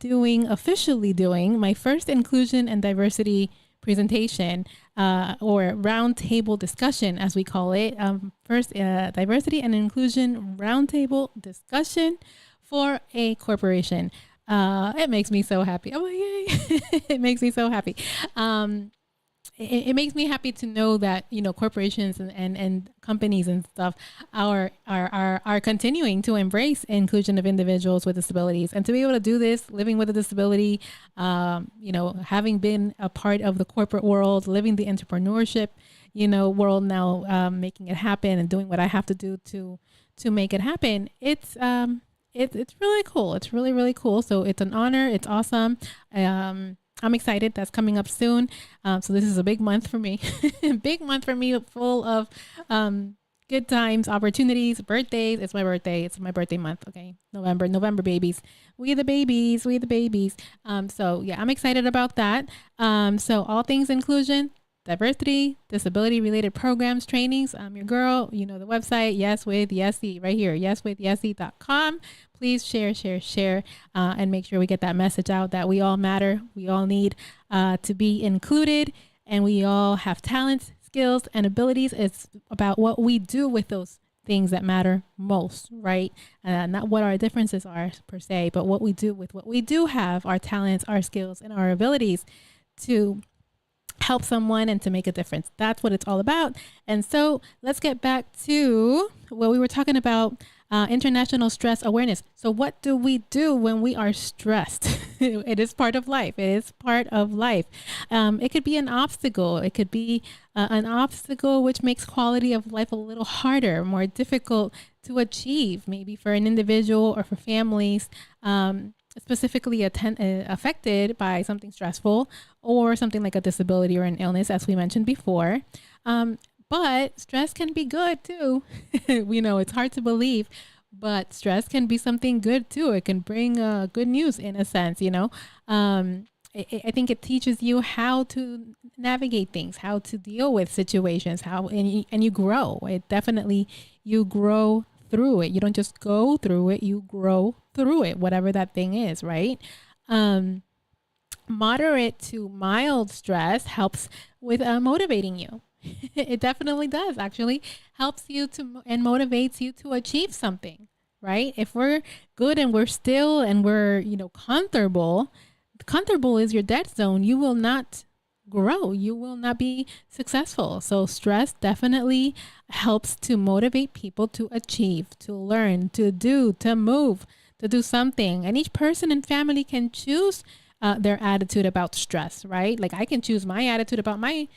[SPEAKER 2] officially doing my first inclusion and diversity presentation or roundtable discussion, as we call it. First diversity and inclusion roundtable discussion for a corporation. It makes me so happy. Oh, yay. It makes me so happy. It makes me happy to know that, corporations and companies and stuff are continuing to embrace inclusion of individuals with disabilities, and to be able to do this, living with a disability, having been a part of the corporate world, living the entrepreneurship, world now, making it happen and doing what I have to do to make it happen. It's really cool. It's really, really cool. So it's an honor. It's awesome. I'm excited. That's coming up soon. So this is a big month for me. Big month for me, full of good times, opportunities, birthdays. It's my birthday. It's my birthday month. Okay. November babies. We the babies. So yeah, I'm excited about that. So all things inclusion, diversity, disability related programs, trainings. I'm your girl. The website, Yes with Yessie, right here, yeswithyessie.com. Please share, and make sure we get that message out that we all matter. We all need to be included, and we all have talents, skills, and abilities. It's about what we do with those things that matter most, right? Not what our differences are per se, but what we do with what we do have, our talents, our skills, and our abilities to help someone and to make a difference. That's what it's all about. And so let's get back to what we were talking about, International Stress Awareness. So what do we do when we are stressed? It is part of life. It could be an obstacle. It could be an obstacle which makes quality of life a little harder, more difficult to achieve, maybe for an individual or for families, specifically affected by something stressful or something like a disability or an illness, as we mentioned before. But stress can be good too. It's hard to believe, but stress can be something good too. It can bring good news in a sense, I think it teaches you how to navigate things, how to deal with situations, and you grow. You grow through it. You don't just go through it, you grow through it, whatever that thing is, right? Moderate to mild stress helps with motivating you. It definitely does, actually. Helps you and motivates you to achieve something, right? If we're good and we're still and we're, comfortable is your dead zone. You will not grow. You will not be successful. So stress definitely helps to motivate people to achieve, to learn, to do, to move, to do something. And each person and family can choose their attitude about stress, right? Like I can choose my attitude about my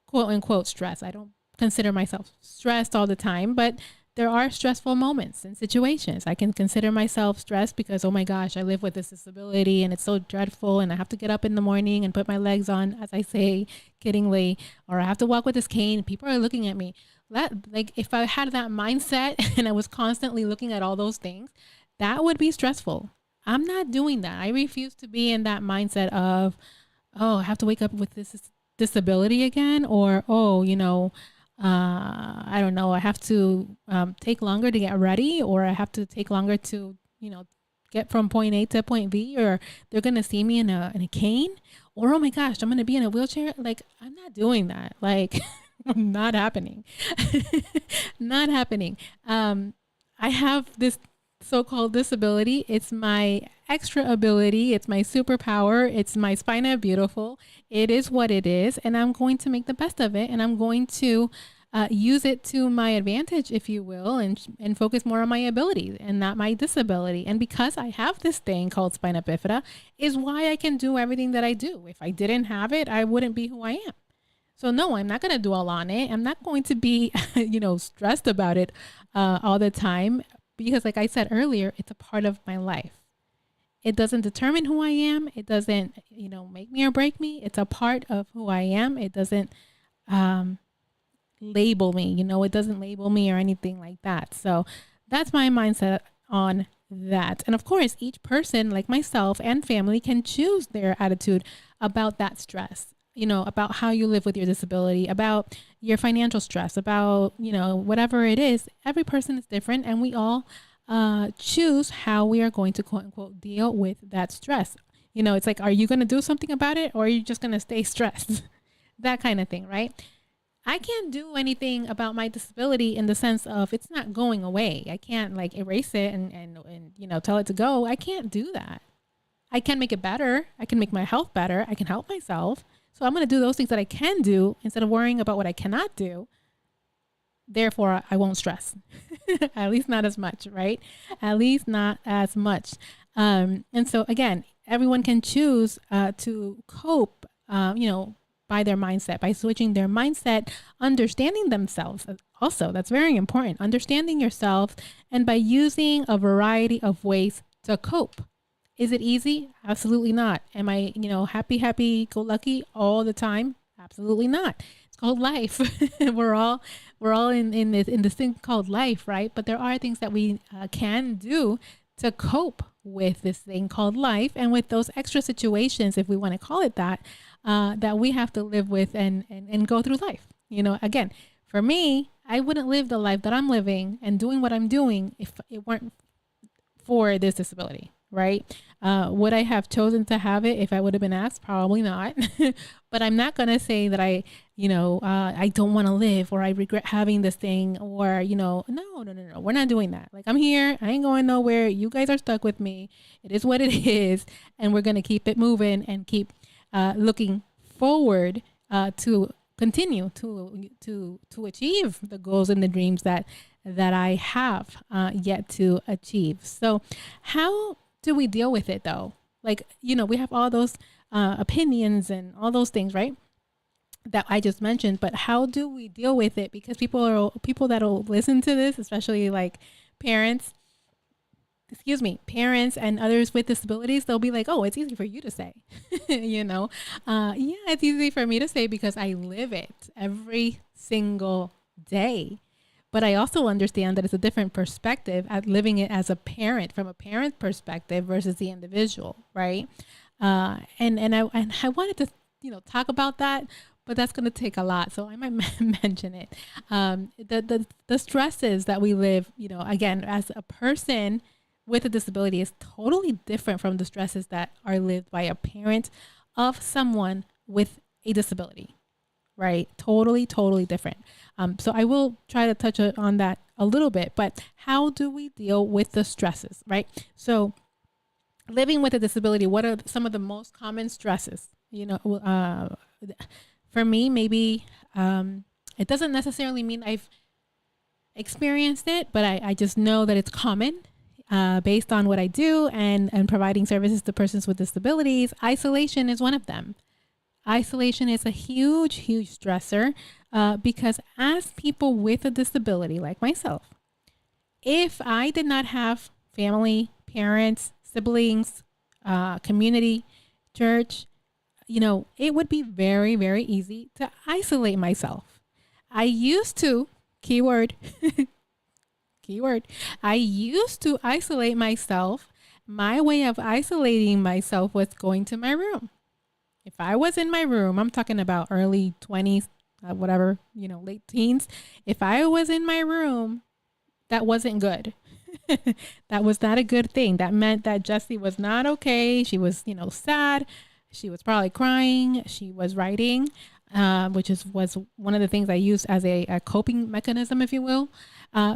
[SPEAKER 2] quote unquote stress. I don't consider myself stressed all the time, but there are stressful moments and situations. I can consider myself stressed because, oh my gosh, I live with this disability and it's so dreadful and I have to get up in the morning and put my legs on, as I say, kiddingly, or I have to walk with this cane. People are looking at me. Like if I had that mindset and I was constantly looking at all those things, that would be stressful. I'm not doing that. I refuse to be in that mindset of, oh, I have to wake up with this disability again, or, oh, I don't know, I have to take longer to get ready, or I have to take longer to, get from point A to point B, or they're going to see me in a cane, or, oh my gosh, I'm going to be in a wheelchair. Like, I'm not doing that. Like, not happening. Not happening. I have this so-called disability. It's my extra ability. It's my superpower. It's my spina beautiful. It is what it is. And I'm going to make the best of it. And I'm going to use it to my advantage, if you will, and focus more on my ability and not my disability. And because I have this thing called spina bifida is why I can do everything that I do. If I didn't have it, I wouldn't be who I am. So no, I'm not going to dwell on it. I'm not going to be, stressed about it all the time. Because like I said earlier, it's a part of my life. It doesn't determine who I am. It doesn't, make me or break me. It's a part of who I am. It doesn't label me, it doesn't label me or anything like that. So that's my mindset on that. And of course, each person like myself and family can choose their attitude about that stress, about how you live with your disability, about your financial stress, about, whatever it is. Every person is different, and we all choose how we are going to quote unquote deal with that stress. It's like, are you going to do something about it, or are you just going to stay stressed? That kind of thing, right? I can't do anything about my disability in the sense of it's not going away. I can't like erase it and tell it to go. I can't do that. I can make it better. I can make my health better. I can help myself. So I'm going to do those things that I can do instead of worrying about what I cannot do. Therefore, I won't stress. At least not as much, right? At least not as much. And so again, everyone can choose to cope, by their mindset, by switching their mindset, understanding themselves. Also, that's very important. Understanding yourself, and by using a variety of ways to cope. Is it easy? Absolutely not. Am I, happy, go lucky all the time? Absolutely not. It's called life. we're all in this thing called life, right? But there are things that we can do to cope with this thing called life, and with those extra situations, if we want to call it that, that we have to live with and go through life. Again, for me, I wouldn't live the life that I'm living and doing what I'm doing if it weren't for this disability, right? Would I have chosen to have it if I would have been asked? Probably not. But I'm not going to say that I don't want to live, or I regret having this thing, or, no, we're not doing that. Like, I'm here, I ain't going nowhere. You guys are stuck with me. It is what it is. And we're going to keep it moving and keep looking forward to continue to achieve the goals and the dreams that I have yet to achieve. So how do we deal with it though? Like, we have all those opinions and all those things, right? That I just mentioned, but how do we deal with it? Because people that'll listen to this, especially like parents and others with disabilities, they'll be like, oh, it's easy for you to say, yeah, it's easy for me to say because I live it every single day. But I also understand that it's a different perspective at living it as a parent, from a parent perspective versus the individual, right? And I wanted to, talk about that, but that's going to take a lot. So I might mention it. The stresses that we live, again, as a person with a disability is totally different from the stresses that are lived by a parent of someone with a disability, right? Totally, totally different. So I will try to touch on that a little bit, but how do we deal with the stresses, right? So living with a disability, what are some of the most common stresses? For me, maybe it doesn't necessarily mean I've experienced it, but I just know that it's common. based on what I do and providing services to persons with disabilities, isolation is one of them. Isolation is a huge, huge stressor because as people with a disability like myself, if I did not have family, parents, siblings, community, church, it would be very, very easy to isolate myself. I used to, keyword, I used to isolate myself. My way of isolating myself was going to my room. If I was in my room, I'm talking about early 20s, late teens. If I was in my room, that wasn't good. That was not a good thing. That meant that Jessie was not okay. She was, sad. She was probably crying. She was writing, which was one of the things I used as a coping mechanism, if you will.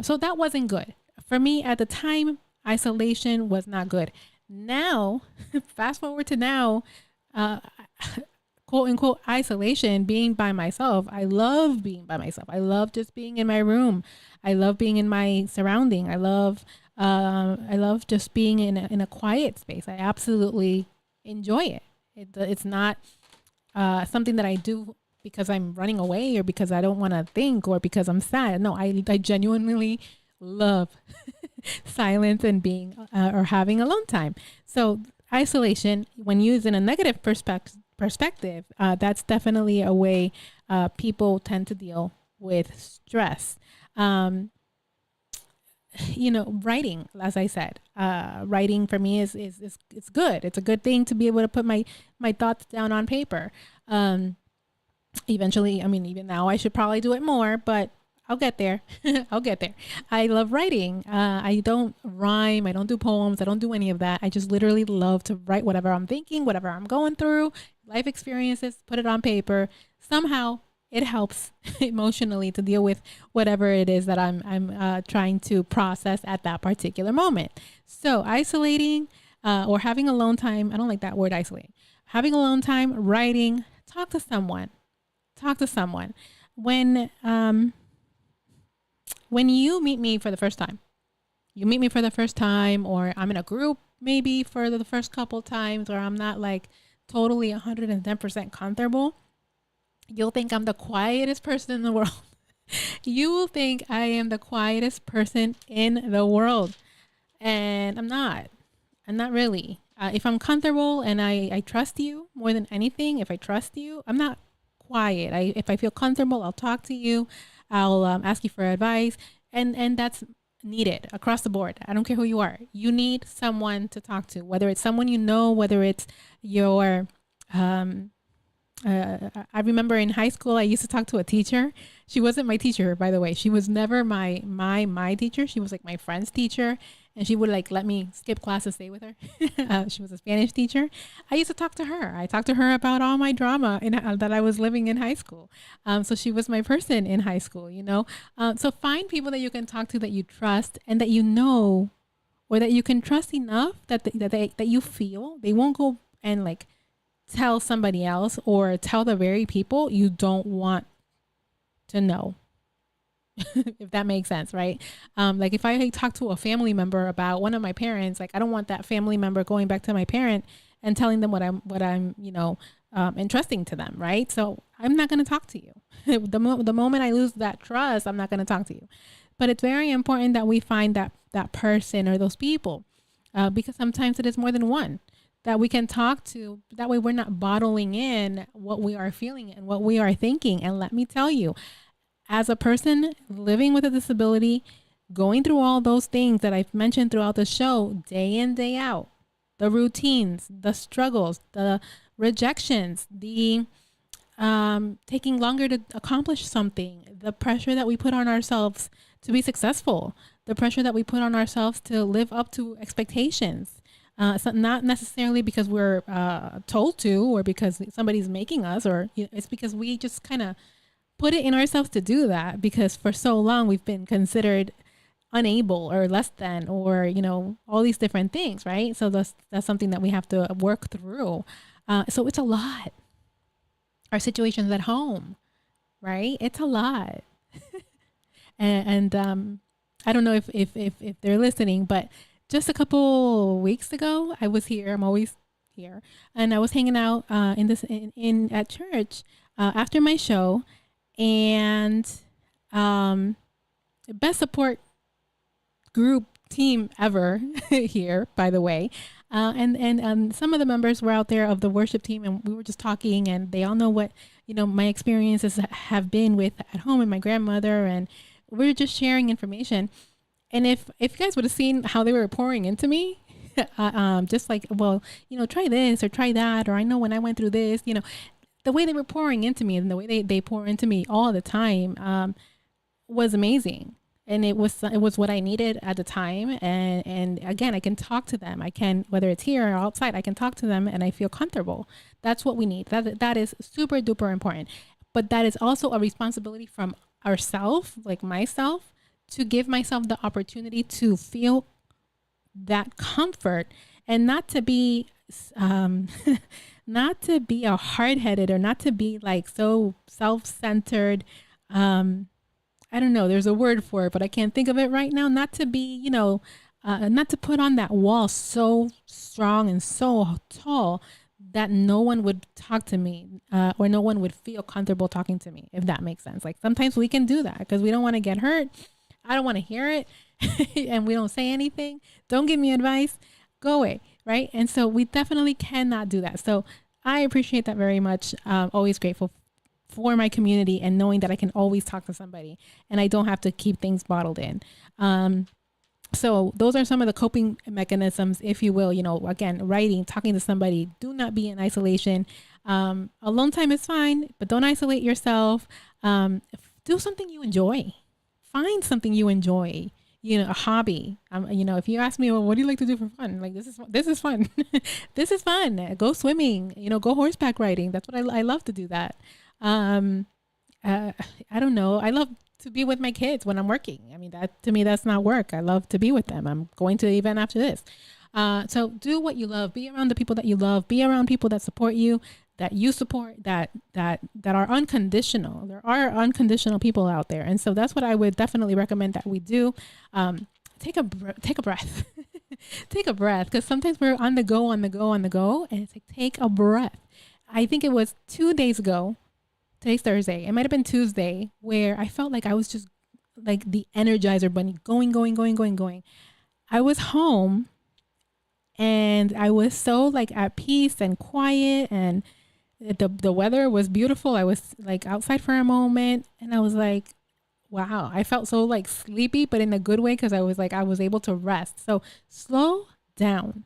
[SPEAKER 2] So that wasn't good. For me at the time, isolation was not good. Now, fast forward to now, quote unquote isolation, being by myself. I love being by myself. I love just being in my room. I love being in my surrounding. I love just being in a quiet space. I absolutely enjoy it. It's not something that I do because I'm running away or because I don't want to think or because I'm sad. No, I genuinely love silence and being or having alone time. So isolation, when used in a negative perspective, that's definitely a way people tend to deal with stress. Writing, as I said, writing for me is it's good. It's a good thing to be able to put my thoughts down on paper. Eventually, even now I should probably do it more, but I'll get there. I'll get there. I love writing. I don't rhyme. I don't do poems. I don't do any of that. I just literally love to write whatever I'm thinking, whatever I'm going through, life experiences, put it on paper. Somehow it helps emotionally to deal with whatever it is that I'm trying to process at that particular moment. So isolating or having alone time. I don't like that word isolating. Having alone time, writing, talk to someone. When you meet me for the first time, or I'm in a group maybe for the first couple times, or I'm not like totally 110% comfortable, you'll think I'm the quietest person in the world. You will think I am the quietest person in the world. And I'm not really. If I'm comfortable and I trust you more than anything, if I trust you, I'm not quiet. If I feel comfortable, I'll talk to you. I'll ask you for advice. And that's needed across the board. I don't care who you are. You need someone to talk to, whether it's someone you know, whether it's your I remember in high school, I used to talk to a teacher. She wasn't my teacher, by the way. She was never my teacher. She was like my friend's teacher. And she would like let me skip class to stay with her. She was a Spanish teacher. I used to talk to her. I talked to her about all my drama that I was living in high school. So she was my person in high school, So find people that you can talk to, that you trust and that you know, or that you can trust enough that you feel they won't go and like tell somebody else or tell the very people you don't want to know. If that makes sense, right? Like if I talk to a family member about one of my parents, like I don't want that family member going back to my parent and telling them what I'm entrusting to them, right? So I'm not going to talk to you. The moment I lose that trust, I'm not going to talk to you. But it's very important that we find that person or those people, because sometimes it is more than one that we can talk to. That way we're not bottling in what we are feeling and what we are thinking. And let me tell you, as a person living with a disability, going through all those things that I've mentioned throughout the show, day in, day out, the routines, the struggles, the rejections, the taking longer to accomplish something, the pressure that we put on ourselves to be successful, the pressure that we put on ourselves to live up to expectations. It's not necessarily because we're told to or because somebody's making us, or it's because we just kind of put it in ourselves to do that, because for so long we've been considered unable or less than, or all these different things, right? So that's something that we have to work through. So it's a lot. Our situations at home, right? It's a lot. and I don't know if they're listening, but just a couple weeks ago, I was here. I'm always here, and I was hanging out in at church after my show, and best support group team ever here, by the way. And some of the members were out there of the worship team, and we were just talking, and they all know what my experiences have been with at home and my grandmother, and we were just sharing information. And if you guys would have seen how they were pouring into me, just like, well, try this or try that, or I know when I went through this, the way they were pouring into me and the way they pour into me all the time was amazing. And it was what I needed at the time. And again, I can talk to them. I can, whether it's here or outside, I can talk to them and I feel comfortable. That's what we need. That is super duper important. But that is also a responsibility from ourselves, like myself, to give myself the opportunity to feel that comfort and not to be, not to be a hard-headed or not to be like so self-centered. I don't know, there's a word for it, but I can't think of it right now. Not to be, not to put on that wall so strong and so tall that no one would talk to me or no one would feel comfortable talking to me, if that makes sense. Like sometimes we can do that because we don't want to get hurt. I don't want to hear it. And we don't say anything. Don't give me advice. Go away. Right. And so we definitely cannot do that. So I appreciate that very much. Always grateful for my community and knowing that I can always talk to somebody and I don't have to keep things bottled in. So those are some of the coping mechanisms, if you will, again, writing, talking to somebody. Do not be in isolation. Alone time is fine, but don't isolate yourself. Do something you enjoy. Find something you enjoy, a hobby. If you ask me, well, what do you like to do for fun? Like, this is fun. This is fun. Go swimming, go horseback riding. That's what I love to do that. I don't know. I love to be with my kids when I'm working. I mean, that to me, that's not work. I love to be with them. I'm going to the event after this. So do what you love. Be around the people that you love. Be around people that support you, that you support, that are unconditional. There are unconditional people out there. And so that's what I would definitely recommend that we do. Take a breath. Take a breath. Because sometimes we're on the go. And it's like, take a breath. I think it was 2 days ago. Today's Thursday. It might have been Tuesday where I felt like I was just like the Energizer bunny going. I was home and I was so like at peace and quiet, and the weather was beautiful. I was like outside for a moment and I was like, wow, I felt so like sleepy, but in a good way, because I was able to rest. So slow down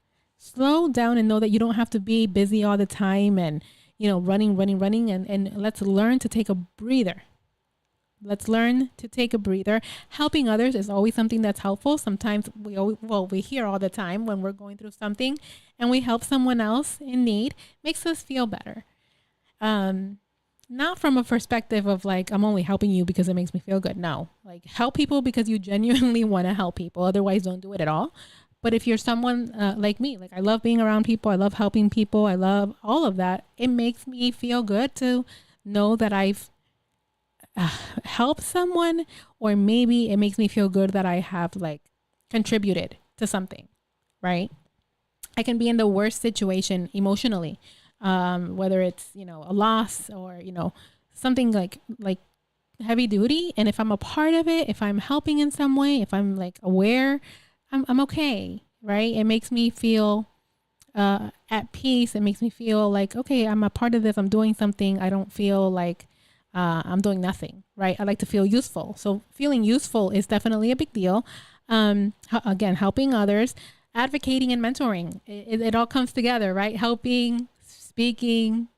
[SPEAKER 2] and know that you don't have to be busy all the time and running. And let's learn to take a breather. Helping others is always something that's helpful. Sometimes we hear all the time when we're going through something and we help someone else in need, makes us feel better. Not from a perspective of like, I'm only helping you because it makes me feel good. No, like help people because you genuinely want to help people. Otherwise, don't do it at all. But if you're someone like me, like I love being around people, I love helping people, I love all of that, it makes me feel good to know that I've helped someone, or maybe it makes me feel good that I have like contributed to something, right? I can be in the worst situation emotionally, whether it's, a loss or, something like heavy duty. And if I'm a part of it, if I'm helping in some way, if I'm like aware, I'm okay, right? It makes me feel at peace. It makes me feel like, okay, I'm a part of this. I'm doing something. I don't feel like I'm doing nothing, right? I like to feel useful. So feeling useful is definitely a big deal. Again, helping others, advocating and mentoring. It all comes together, right? Helping, speaking,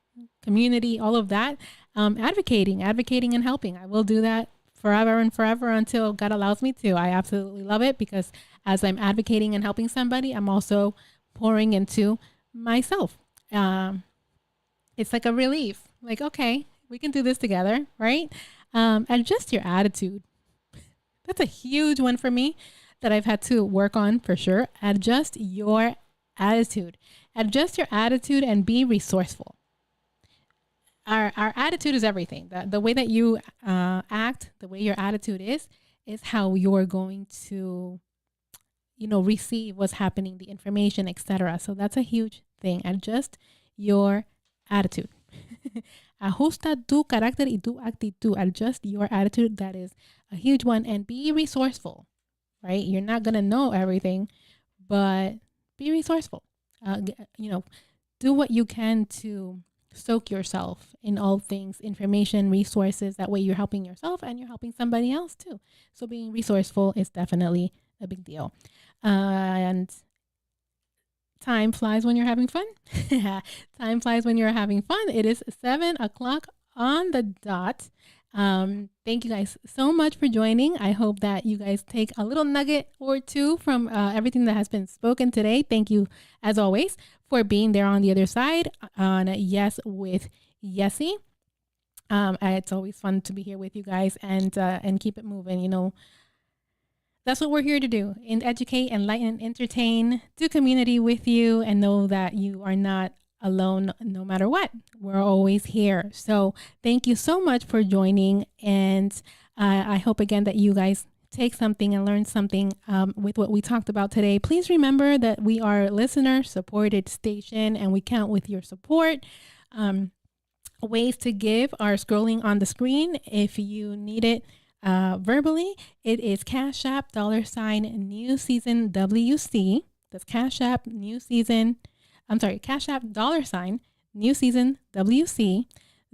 [SPEAKER 2] community, all of that. Advocating and helping. I will do that forever and forever until God allows me to. I absolutely love it, because as I'm advocating and helping somebody, I'm also pouring into myself. It's like a relief. Like, okay, we can do this together, right? Adjust your attitude. That's a huge one for me that I've had to work on for sure. Adjust your attitude. Adjust your attitude and be resourceful. Our attitude is everything. The way that you act, the way your attitude is how you're going to, receive what's happening, the information, etc. So that's a huge thing. Adjust your attitude. Ajusta tu carácter y tu actitud. Adjust your attitude. That is a huge one. And be resourceful, right? You're not going to know everything, but be resourceful. Do what you can to soak yourself in all things, information, resources. That way you're helping yourself and you're helping somebody else too. So being resourceful is definitely a big deal. And time flies when you're having fun. Time flies when you're having fun. It is 7:00 on the dot. Thank you guys so much for joining. I hope that you guys take a little nugget or two from everything that has been spoken today. Thank you, as always, for being there on the other side on Yes with Yessie. It's always fun to be here with you guys and keep it moving. That's what we're here to do, and educate, enlighten, entertain, do community with you, and know that you are not alone no matter what. We're always here. So thank you so much for joining. And I hope again that you guys take something and learn something with what we talked about today. Please remember that we are a listener supported station and we count with your support. Ways to give are scrolling on the screen. If you need it verbally, it is Cash App $New Season WC. That's Cash App Cash App $New Season WC.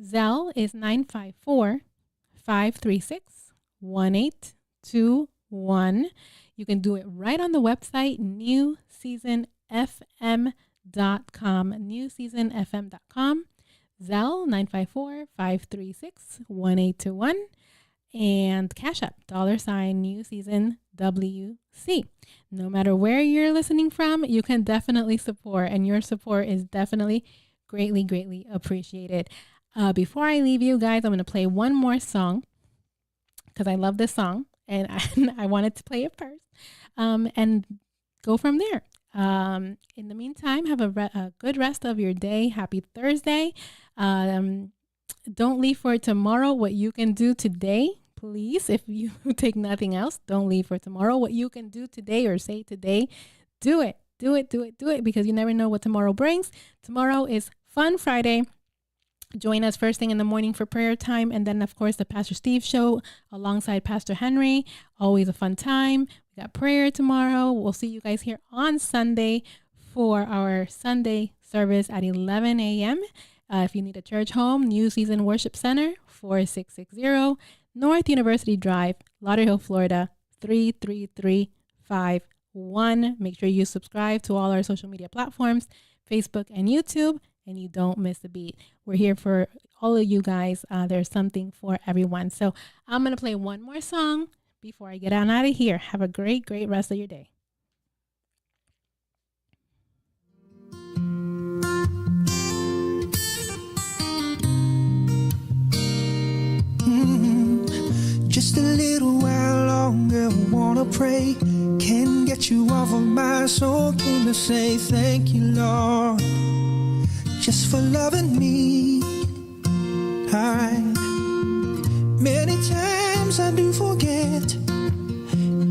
[SPEAKER 2] Zelle is 954-536-1821. You can do it right on the website, newseasonfm.com. Newseasonfm.com. Zelle 954-536-1821. And Cash App $New Season WC. No matter where you're listening from, you can definitely support, and your support is definitely greatly, greatly appreciated. Before I leave you guys, I'm going to play one more song because I love this song and I wanted to play it first and go from there. In the meantime, have a good rest of your day. Happy Thursday. Don't leave for tomorrow what you can do today. Please, if you take nothing else, don't leave for tomorrow. What you can do today or say today, do it. Do it, because you never know what tomorrow brings. Tomorrow is Fun Friday. Join us first thing in the morning for prayer time. And then, of course, the Pastor Steve show alongside Pastor Henry. Always a fun time. We got prayer tomorrow. We'll see you guys here on Sunday for our Sunday service at 11 a.m. If you need a church home, New Season Worship Center, 4660 North University Drive, Lauderhill, Florida, 33351. Make sure you subscribe to all our social media platforms, Facebook and YouTube, and you don't miss a beat. We're here for all of you guys. There's something for everyone. So I'm going to play one more song before I get on out of here. Have a great, great rest of your day.
[SPEAKER 4] Just a little while longer, wanna pray. Can't get you off of my soul. Came to say thank you, Lord, just for loving me. Many times I do forget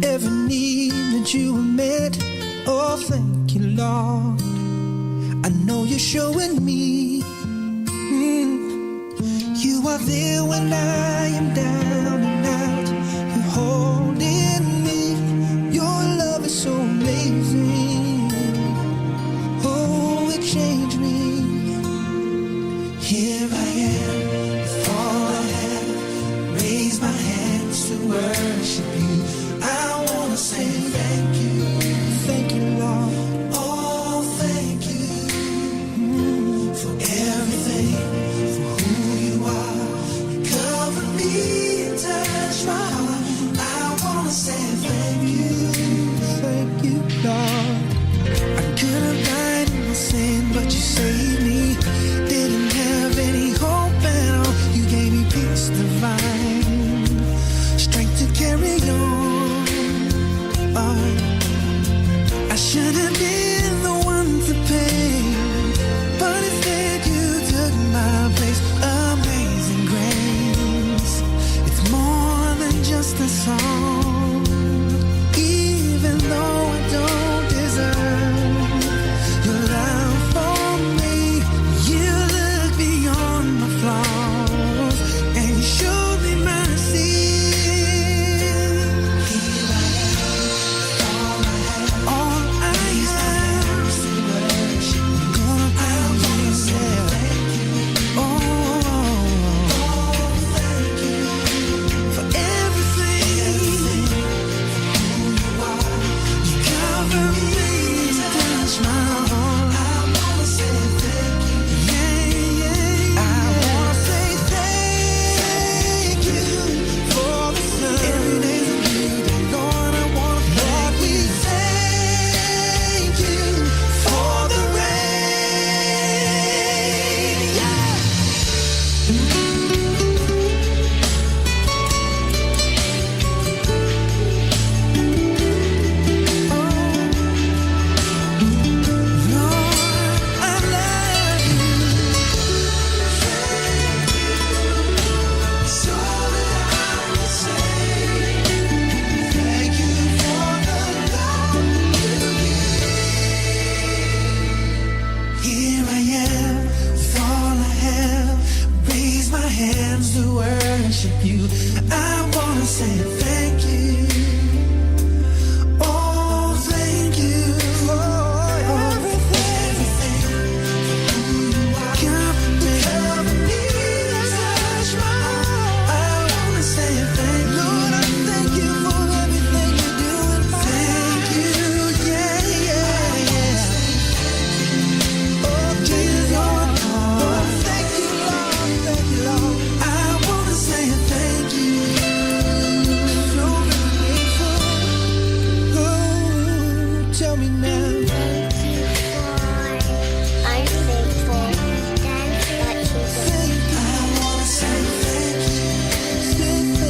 [SPEAKER 4] every need that you have met. Oh, thank you, Lord. I know you're showing me. You are there when I am down and out. You're holding me. Your love is so amazing. Oh, it changed me. Here I am with all I have. Raise my hands to worship you. I want to say thank you. Thank you, Lord. Oh, thank you for everything. Touch my heart. I wanna say thank you, Lord. I could have died in my sin, but you saved me. Didn't have any hope at all. You gave me peace divine, strength to carry on. I should have been the one to pay, but instead you took my place. Amazing grace. More than just a song, even though I don't me now.